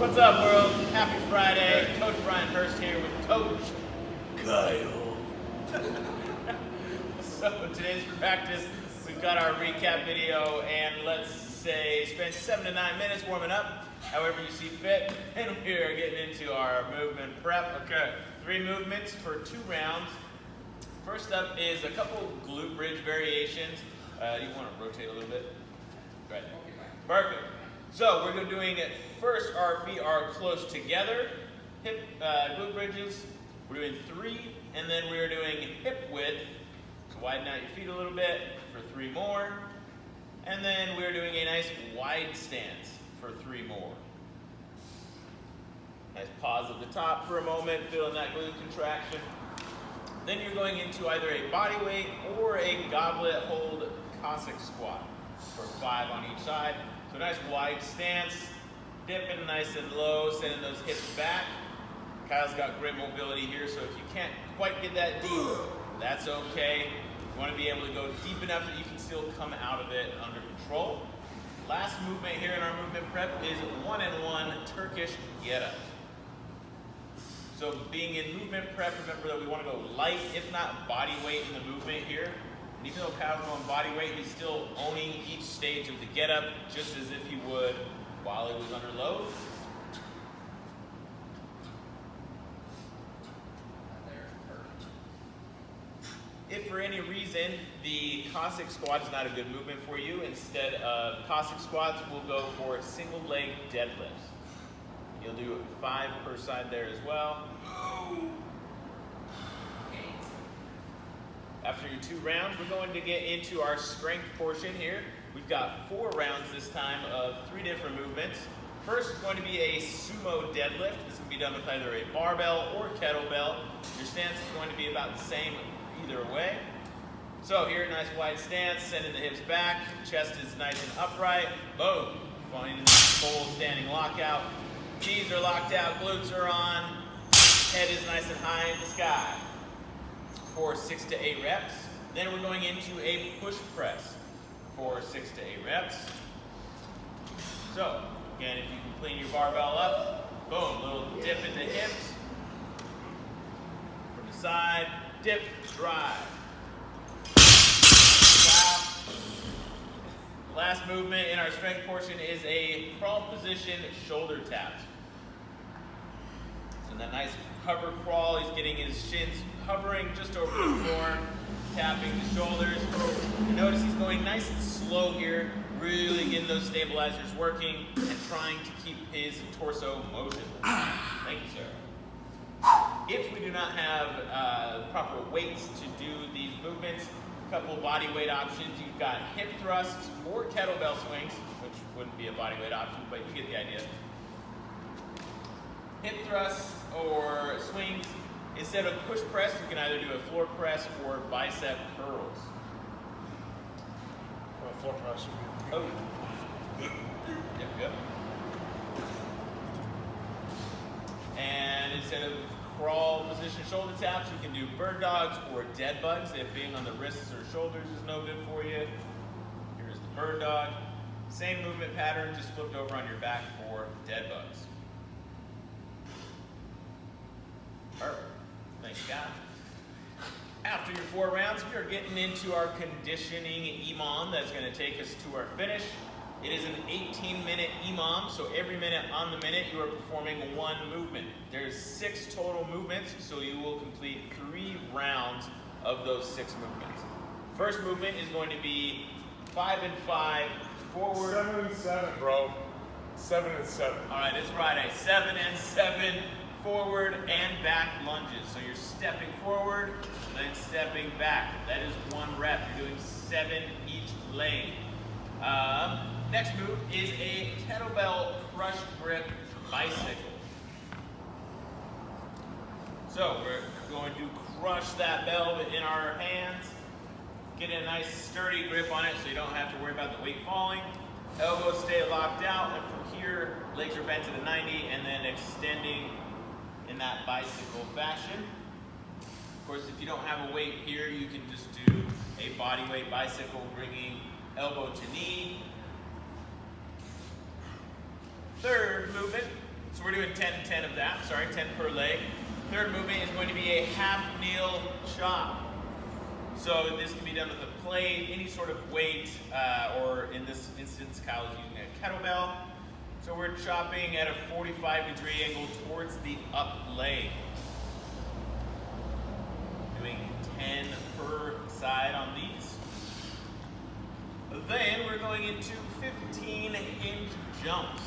What's up, world? Happy Friday. Coach Brian Hurst here with Coach Kyle. So today's practice, we've got our recap video, and let's say spend 7 to 9 minutes warming up, however you see fit, and we're getting into our movement prep. Okay, 3 movements for 2 rounds. First up is a couple glute bridge variations. You want to rotate a little bit? Right there. Perfect. So we're doing it first. Our feet are close together, hip glute bridges. We're doing 3, and then we're doing hip width. So widen out your feet a little bit for 3 more, and then we're doing a nice wide stance for 3 more. Nice pause at the top for a moment, feeling that glute contraction. Then you're going into either a body weight or a goblet hold Cossack squat for 5 on each side. So nice wide stance, dipping nice and low, sending those hips back. Kyle's got great mobility here, so if you can't quite get that deep, that's okay. You want to be able to go deep enough that you can still come out of it under control. Last movement here in our movement prep is 1-and-1 Turkish Get-up. So being in movement prep, remember that we want to go light, if not body weight in the movement here. And even though Kyle's going body weight, he's still owning each stage of the get-up just as if he would while he was under load. If for any reason the Cossack squat is not a good movement for you, instead of Cossack squats, we'll go for single leg deadlifts. You'll do 5 per side there as well. After your 2 rounds, we're going to get into our strength portion here. We've got 4 rounds this time of 3 different movements. First is going to be a sumo deadlift. This can be done with either a barbell or kettlebell. Your stance is going to be about the same either way. So here, nice wide stance, sending the hips back. Chest is nice and upright. Boom. Finding full standing lockout. Knees are locked out, glutes are on. Head is nice and high in the sky. For 6 to 8 reps. Then we're going into a push press for 6 to 8 reps. So, again, if you can clean your barbell up, boom, little dip in the hips. From the side, dip, drive. Wow. Last movement in our strength portion is a crawl position shoulder taps. So that nice hover crawl, he's getting his shins hovering just over the floor, tapping the shoulders. And notice he's going nice and slow here, really getting those stabilizers working and trying to keep his torso motionless. Thank you, sir. If we do not have proper weights to do these movements, a couple body weight options. You've got hip thrusts or kettlebell swings, which wouldn't be a body weight option, but you get the idea. Hip thrusts or swings. Instead of push press, you can either do a floor press or bicep curls. Floor press would be. Oh. There we go. And instead of crawl position shoulder taps, you can do bird dogs or dead bugs if being on the wrists or shoulders is no good for you. Here's the bird dog. Same movement pattern, just flipped over on your back for dead bugs. Perfect. Thank you, God. After your 4 rounds, we are getting into our conditioning EMOM that's going to take us to our finish. It is an 18-minute EMOM, so every minute on the minute you are performing 1 movement. There's 6 total movements, so you will complete 3 rounds of those 6 movements. First movement is going to be 5 and 5 forward. 7 and 7, bro. 7 and 7. All right, it's Friday. 7 and 7 forward and back lunges. So you're stepping forward, then stepping back. That is 1 rep. You're doing 7 each leg. Next move is a kettlebell crush grip bicycle. So we're going to crush that bell in our hands, get a nice sturdy grip on it so you don't have to worry about the weight falling. Elbows stay locked out, and from here, legs are bent to the 90 and then extending in that bicycle fashion. Of course, if you don't have a weight here, you can just do a body weight bicycle, bringing elbow to knee. Third movement So we're doing 10 and 10 of that, 10 per leg. Third movement is going to be a half kneel chop. So this can be done with a plate, any sort of weight, or in this instance, Kyle's using a kettlebell. So we're chopping at a 45-degree angle towards the up leg. Doing 10 per side on these. Then we're going into 15 hinge jumps.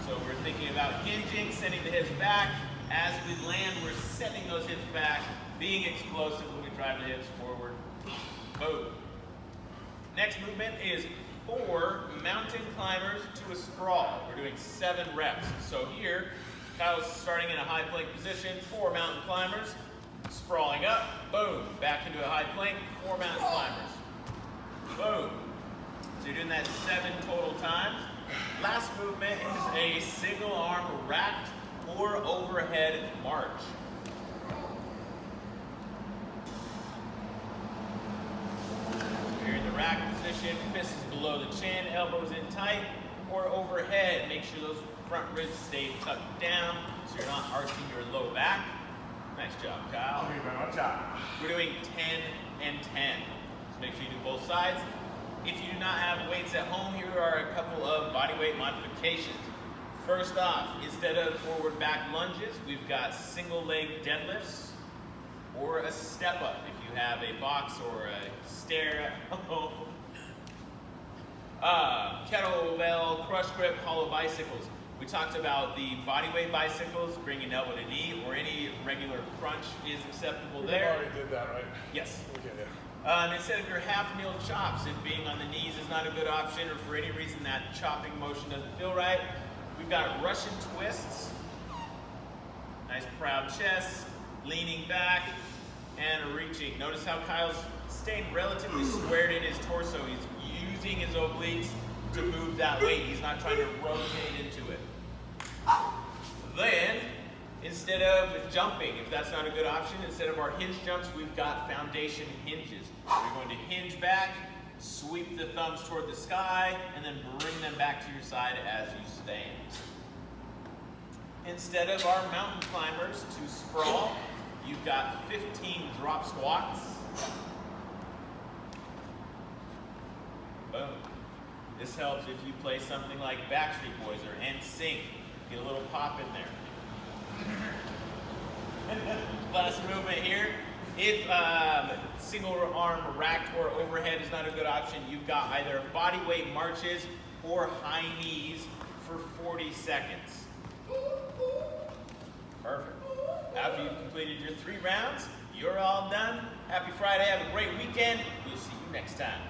So we're thinking about hinging, sending the hips back. As we land, we're sending those hips back, being explosive when we drive the hips forward. Boom. Next movement is 4 mountain climbers to a sprawl. We're doing 7 reps. So here, Kyle's starting in a high plank position, 4 mountain climbers, sprawling up, boom, back into a high plank, 4 mountain climbers, boom. So you're doing that 7 total times. Last movement is a single arm racked or overhead march. So you're in the rack position, fists below the chin, elbows in tight, or overhead. Make sure those front ribs stay tucked down so you're not arching your low back. Nice job, Kyle. Thank you very much. We're doing 10 and 10. So make sure you do both sides. If you do not have weights at home, here are a couple of bodyweight modifications. First off, instead of forward back lunges, we've got single leg deadlifts or a step up if you have a box or a stair at home. Kettlebell, crush grip, hollow bicycles. We talked about the bodyweight bicycles, bringing elbow to knee, or any regular crunch is acceptable there. You already did that, right? Yes. Okay, yeah. Instead of your half kneel chops, if being on the knees is not a good option, or for any reason that chopping motion doesn't feel right, we've got Russian twists, nice proud chest, leaning back, and reaching. Notice how Kyle's staying relatively squared in his torso. He's using his obliques to move that weight. He's not trying to rotate into it. Then, instead of jumping, if that's not a good option, instead of our hinge jumps, we've got foundation hinges. You're going to hinge back, sweep the thumbs toward the sky, and then bring them back to your side as you stand. Instead of our mountain climbers to sprawl, you've got 15 drop squats. Boom. This helps if you play something like Backstreet Boys or NSYNC. Get a little pop in there. Last movement here. If single arm racked or overhead is not a good option, you've got either body weight marches or high knees for 40 seconds. Perfect. After you've completed your 3 rounds, you're all done. Happy Friday. Have a great weekend. We'll see you next time.